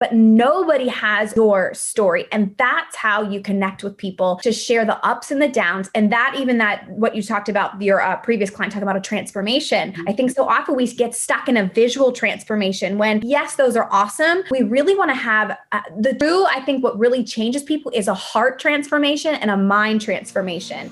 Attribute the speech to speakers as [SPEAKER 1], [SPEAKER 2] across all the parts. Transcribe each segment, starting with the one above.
[SPEAKER 1] but nobody has your story. And that's how you connect with people, to share the ups and the downs. And what you talked about, your previous client talking about a transformation. I think so often we get stuck in a visual transformation when, yes, those are awesome. We really want to have I think what really changes people is a heart transformation and a mind transformation.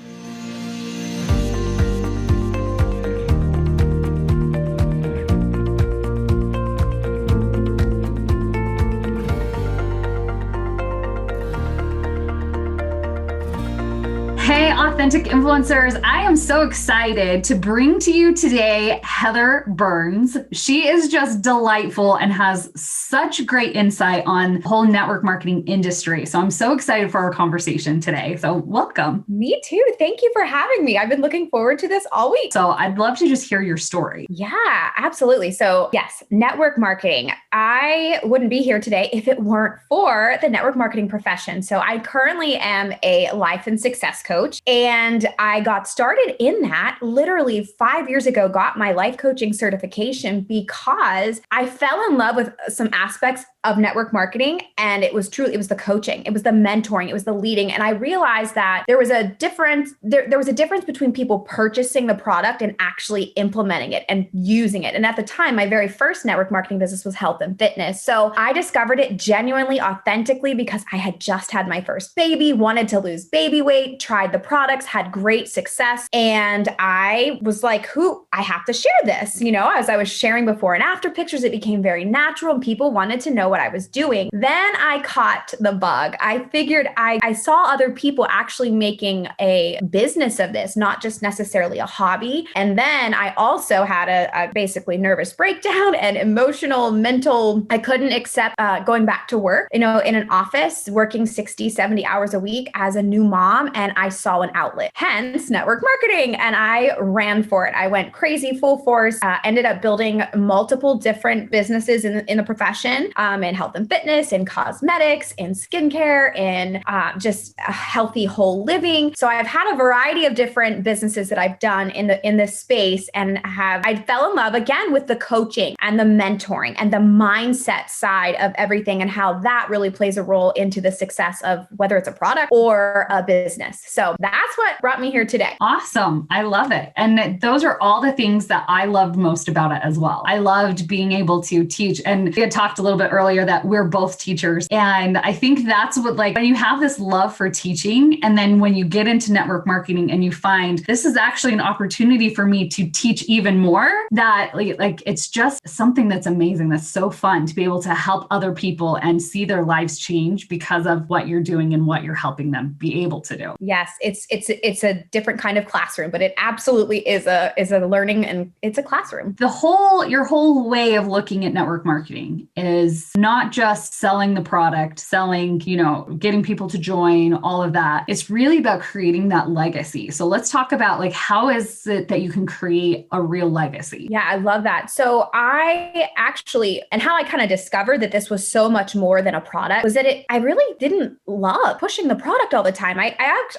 [SPEAKER 2] Hey, authentic influencers. I am so excited to bring to you today Heather Burns. She is just delightful and has such great insight on the whole network marketing industry. So I'm so excited for our conversation today. So welcome.
[SPEAKER 1] Me too. Thank you for having me. I've been looking forward to this all week.
[SPEAKER 2] So I'd love to just hear your story.
[SPEAKER 1] Yeah, absolutely. So yes, network marketing. I wouldn't be here today if it weren't for the network marketing profession. So I currently am a life and success coach. And I got started in that literally 5 years ago, got my life coaching certification because I fell in love with some aspects of network marketing. And it was the coaching, it was the mentoring, it was the leading. And I realized that there was a difference. There was a difference between people purchasing the product and actually implementing it and using it. And at the time, my very first network marketing business was health and fitness. So I discovered it genuinely, authentically, because I had just had my first baby, wanted to lose baby weight, tried the products, had great success. And I was like, I have to share this. As I was sharing before and after pictures, it became very natural and people wanted to know what I was doing. Then I caught the bug. I figured I saw other people actually making a business of this, not just necessarily a hobby. And then I also had a basically nervous breakdown and emotional, mental, I couldn't accept going back to work, in an office, working 60, 70 hours a week as a new mom. And I saw an outlet, hence network marketing. And I ran for it. I went crazy, full force, ended up building multiple different businesses in the profession, in health and fitness, in cosmetics, in skincare, in just a healthy whole living. So I've had a variety of different businesses that I've done in this space, and I fell in love again with the coaching and the mentoring and the mindset side of everything, and how that really plays a role into the success of whether it's a product or a business. So that's what brought me here today.
[SPEAKER 2] Awesome. I love it. And those are all the things that I loved most about it as well. I loved being able to teach. And we had talked a little bit earlier that we're both teachers. And I think that's what, when you have this love for teaching, and then when you get into network marketing and you find this is actually an opportunity for me to teach even more, that it's just something that's amazing. That's so fun to be able to help other people and see their lives change because of what you're doing and what you're helping them be able to do.
[SPEAKER 1] Yes, it's a different kind of classroom, but it absolutely is a learning, and it's a classroom.
[SPEAKER 2] Your whole way of looking at network marketing is not just selling the product, getting people to join, all of that. It's really about creating that legacy. So let's talk about how is it that you can create a real legacy?
[SPEAKER 1] Yeah, I love that. So I actually, and how I kind of discovered that this was so much more than a product, was that I really didn't love pushing the product all the time. I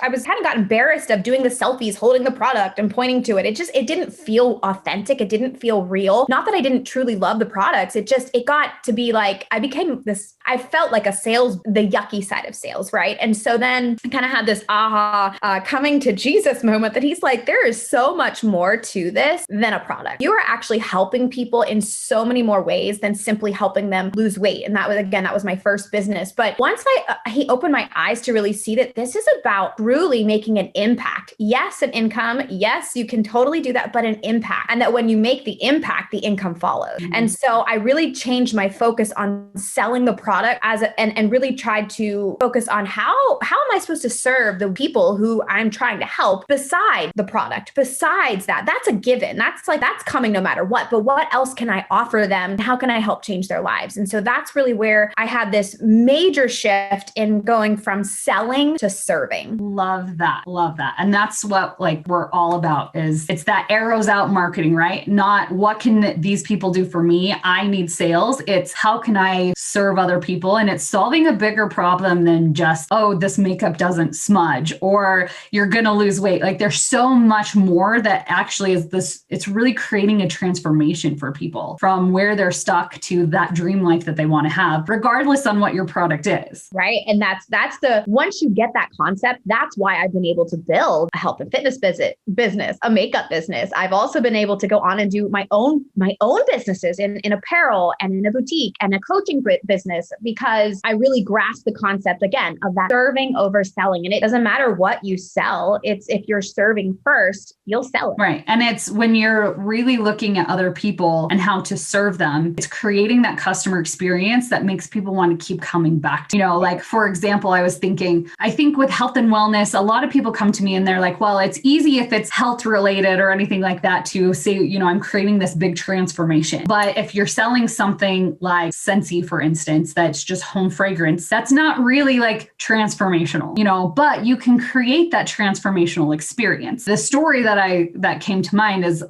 [SPEAKER 1] kind of got embarrassed of doing the selfies, holding the product and pointing to it. It didn't feel authentic. It didn't feel real. Not that I didn't truly love the products. It got to be I felt like the yucky side of sales, right? And so then I kind of had this coming to Jesus moment that he's like, there is so much more to this than a product. You are actually helping people in so many more ways than simply helping them lose weight. And that was my first business. But once he opened my eyes to really see that this is about truly making an impact. Yes, an income. Yes, you can totally do that, but an impact. And that when you make the impact, the income follows. Mm-hmm. And so I really changed my focus on selling the product and really tried to focus on how am I supposed to serve the people who I'm trying to help beside the product. Besides that's a given. That's coming no matter what. But what else can I offer them? How can I help change their lives? And so that's really where I had this major shift in going from selling to serving.
[SPEAKER 2] Love love that. Love that. And that's what like we're all about is it's that arrows out marketing, right? Not what can these people do for me? I need sales. It's how can I serve other people? And it's solving a bigger problem than just, oh, this makeup doesn't smudge or you're going to lose weight. Like there's so much more that actually is this, it's really creating a transformation for people from where they're stuck to that dream life that they want to have, regardless on what your product is.
[SPEAKER 1] Right. And that's the, once you get that concept, that's why I've been able to build a health and fitness business, a makeup business. I've also been able to go on and do my own businesses in apparel and in a boutique and a coaching business, because I really grasp the concept again of that serving over selling. And it doesn't matter what you sell. It's if you're serving first, you'll sell it.
[SPEAKER 2] Right. And it's when you're really looking at other people and how to serve them, it's creating that customer experience that makes people want to keep coming back. Like, for example, I think with health and wellness, a lot of people come to me and they're like, well, it's easy if it's health related or anything like that to say, I'm creating this big transformation. But if you're selling something like Scentsy, for instance, that's just home fragrance, that's not really like transformational, but you can create that transformational experience. The story that came to mind is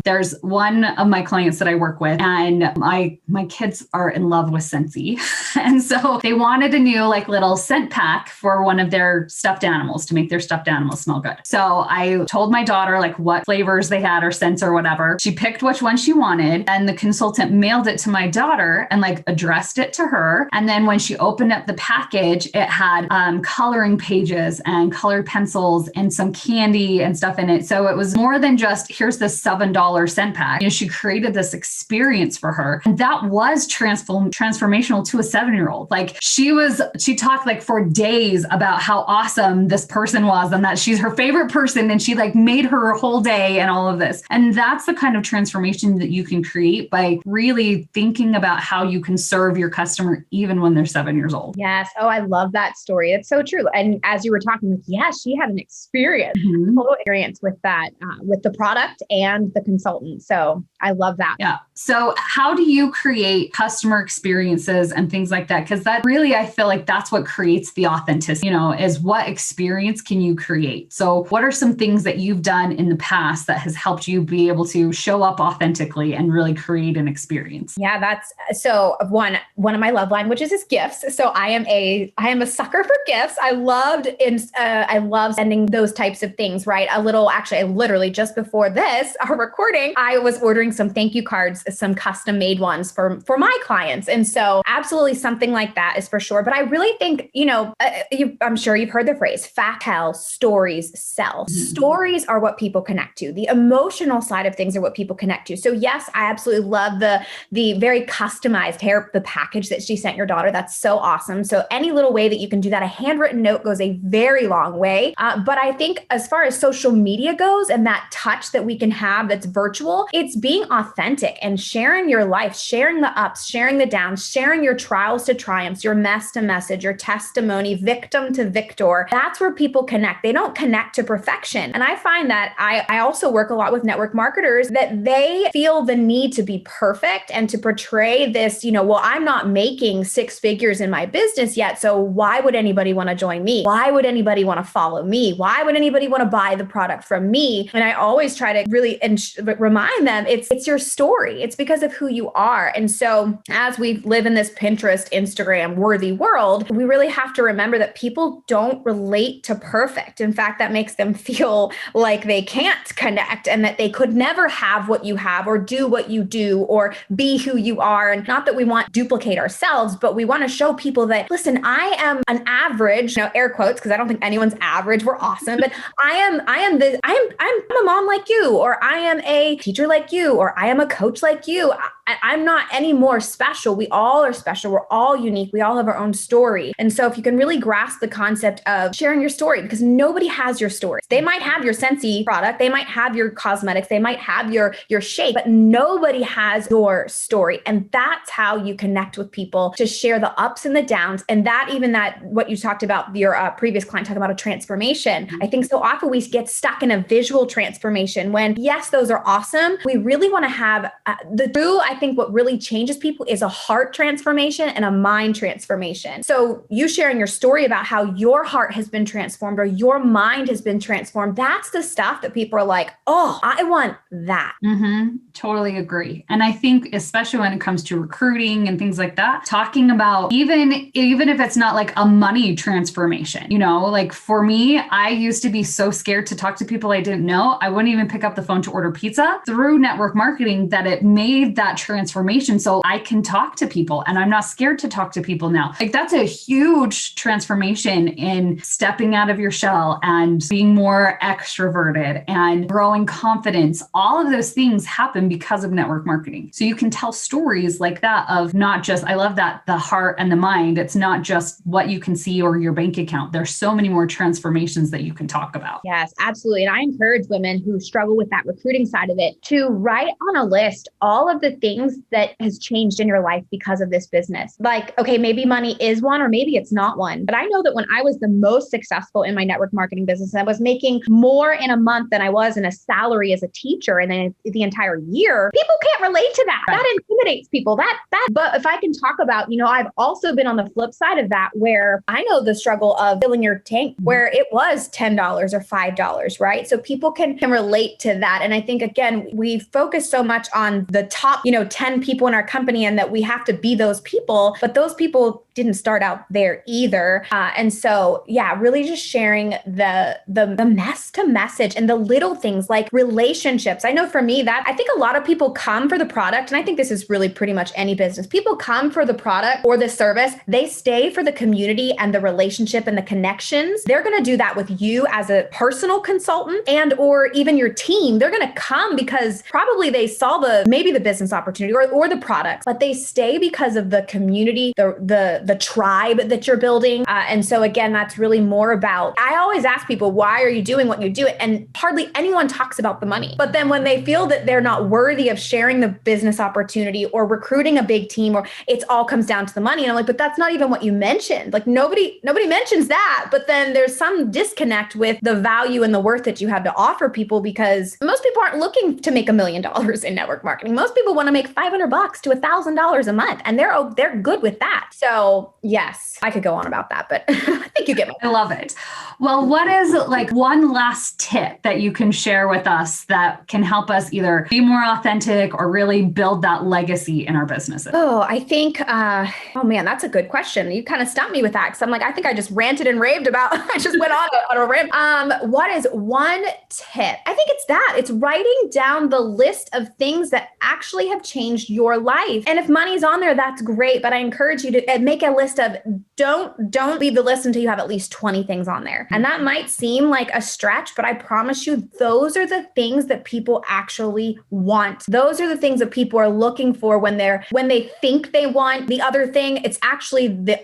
[SPEAKER 2] there's one of my clients that I work with, and my kids are in love with Scentsy. And so they wanted a new like little scent pack for one of their stuffed animals to make their stuffed animals smell good. So I told my daughter like what flavors they had or scents or whatever. She picked which one she wanted, and the consultant mailed it to my daughter and like addressed it to her. And then when she opened up the package, it had coloring pages and colored pencils and some candy and stuff in it. So it was more than just here's this $7 scent pack. She created this experience for her, and that was transformational to a 7-year-old. Like she talked like for days about how awesome this person was and that she's her favorite person, and she like made her whole day and all of this. And that's the kind of transformation that you can create by really thinking about how you can serve your customer even when they're 7 years old.
[SPEAKER 1] Yes. Oh, I love that story. It's so true. And as you were talking, like, yeah, she had an experience, total experience with that, with the product and the consultant. So I love that.
[SPEAKER 2] Yeah. So how do you create customer experiences and things like that? Because that really, I feel like that's what creates the authenticity, is what experience can you create? So what are some things that you've done in the past that has helped you be able to show up authentically and really create an experience?
[SPEAKER 1] Yeah, that's so one of my love languages is gifts. So I am a sucker for gifts. I love sending those types of things, right? I literally just before our recording, I was ordering some thank you cards, some custom made ones for my clients. And so absolutely something like that is for sure. But I really think, I'm sure you've heard the phrase, fact tell, stories sell. Stories are what people connect to. The emotional side of things are what people connect to. So yes, I absolutely love the very customized the package that she sent your daughter. That's so awesome. So any little way that you can do that, a handwritten note goes a very long way. But I think as far as social media goes and that touch that we can have that's virtual, it's being authentic and sharing your life, sharing the ups, sharing the downs, sharing your trials to triumphs, your mess to message, your testimony, victim to victor. That's where people connect. They don't connect to perfection. And I find that I also work a lot with network marketers that they feel the need to be perfect and to portray this, well, I'm not making 6 figures in my business yet. So why would anybody want to join me? Why would anybody want to follow me? Why would anybody want to buy the product from me? And I always try to really remind them it's your story. It's because of who you are. And so as we live in this Pinterest, Instagram worthy world, we really have to remember that people don't relate to perfect. In fact, that makes them feel like they can't connect and that they could never have what you have or do what you do or be who you are. And not that we want to duplicate ourselves, but we want to show people that, listen, I am an average, air quotes, because I don't think anyone's average. We're awesome, but I'm a mom like you, or I am a teacher like you, or I am a coach like you. I'm not any more special. We all are special. We're all unique. We all have our own story. And so if you can really grasp the concept of sharing your story, because nobody has your story. They might have your Scentsy product. They might have your cosmetics. They might have your shape, but nobody has your story. And that's how you connect with people, to share the ups and the downs. And that what you talked about, your previous client talking about a transformation. I think so often we get stuck in a visual transformation when, yes, those are awesome. We really want to have the true, I think what really changes people is a heart transformation and a mind transformation. So you sharing your story about how your heart has been transformed or your mind has been transformed, that's the stuff that people are like, oh, I want that.
[SPEAKER 2] Totally agree. And I think especially when it comes to recruiting and things like that, talking about even if it's not like a money transformation, like for me, I used to be so scared to talk to people I didn't know. I wouldn't even pick up the phone to order pizza. Through network marketing, that it made that transformation so I can talk to people and I'm not scared to talk to people now. Like that's a huge transformation in stepping out of your shell and being more extroverted and growing confidence. All of those things happen because of network marketing. So you can tell stories like that of not just, I love that, the heart and the mind. It's not just what you can see or your bank account. There's so many more transformations that you can talk about.
[SPEAKER 1] Yes, absolutely. And I encourage women who struggle with that recruiting side of it to write on a list all of the things that has changed in your life because of this business. Like, okay, maybe money is one or maybe it's not one. But I know that when I was the most successful in my network marketing business, I was making more in a month than I was in a salary as a teacher. And then the entire year, people can't relate to that. That intimidates people. But if I can talk about, I've also been on the flip side of that where I know the struggle of filling your tank where it was $10 or $5, right? So people can relate to that. And I think, again, we focus so much on the top, 10 people in our company and that we have to be those people, but those people didn't start out there either. And so, really just sharing the mess to message and the little things like relationships. I know for me that I think a lot of people come for the product. And I think this is really pretty much any business. People come for the product or the service. They stay for the community and the relationship and the connections. They're going to do that with you as a personal consultant and or even your team. They're going to come because probably they saw maybe the business opportunity or the product, but they stay because of the community, the tribe that you're building. And so again, that's really more about, I always ask people, why are you doing what you do? And hardly anyone talks about the money. But then when they feel that they're not worthy of sharing the business opportunity or recruiting a big team, or it all comes down to the money. And I'm like, but that's not even what you mentioned. Like nobody mentions that. But then there's some disconnect with the value and the worth that you have to offer people, because most people aren't looking to make $1 million in network marketing. Most people want to make $500 to $1,000 a month, and they're good with that. So yes, I could go on about that, but I think you get my.
[SPEAKER 2] I love it. Well, what is like one last tip that you can share with us that can help us either be more authentic or really build that legacy in our businesses?
[SPEAKER 1] Oh, I think, oh man, that's a good question. You kind of stumped me with that because I'm like, I think I just ranted and raved about, I just went on a rant. What is one tip? I think it's that. It's writing down the list of things that actually have changed your life. And if money's on there, that's great. But I encourage you to make a list of, don't leave the list until you have at least 20 things on there. And that might seem like a stretch, but I promise you, those are the things that people actually want. Those are the things that people are looking for when they think they want the other thing. It's actually the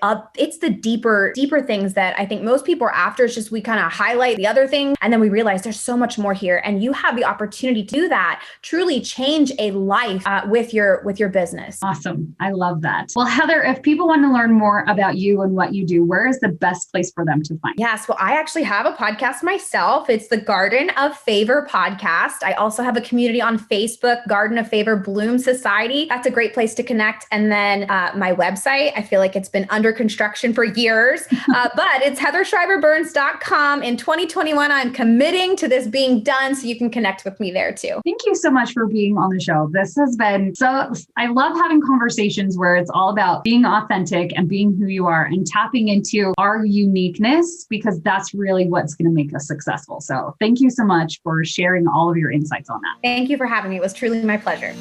[SPEAKER 1] deeper things that I think most people are after. It's just we kind of highlight the other thing and then we realize there's so much more here. And you have the opportunity to do that, truly change a life with your business.
[SPEAKER 2] Awesome. I love that. Well, Heather, if people want to learn more about you and what you do, where is the best place for them to find you?
[SPEAKER 1] Yes. Well, I actually have a podcast myself. It's the Garden of Favor podcast. I also have a community on Facebook, Garden of Favor Bloom Society. That's a great place to connect. And then my website, I feel like it's been under construction for years, but it's heatherschreiberburns.com. In 2021, I'm committing to this being done, so you can connect with me there too.
[SPEAKER 2] Thank you so much for being on the show. This has been I love having conversations where it's all about being authentic and being who you are and tapping into our uniqueness, because that's really what's going to make us successful. So thank you so much for sharing all of your insights on that.
[SPEAKER 1] Thank you for having me. It was truly my pleasure.